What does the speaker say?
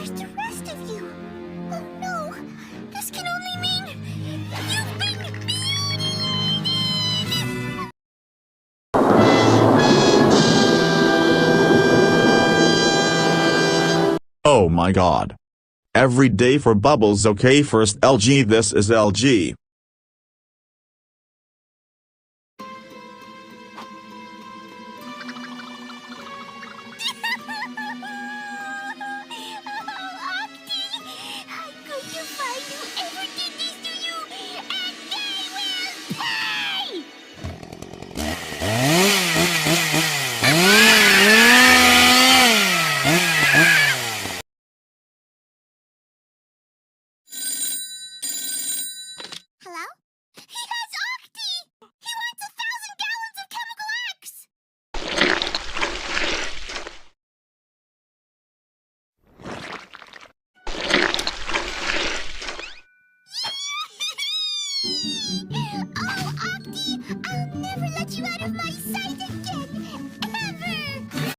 Where's the rest of you? Oh no, this can only mean you've been mutilated! Oh my god. Every day for Bubbles. Okay, first LG, this is LG. I'm going to find whoever did this to you, and they will pay! Hello? He has Octi! He wants 1,000 gallons of chemical X! Oh, Octi! I'll never let you out of my sight again!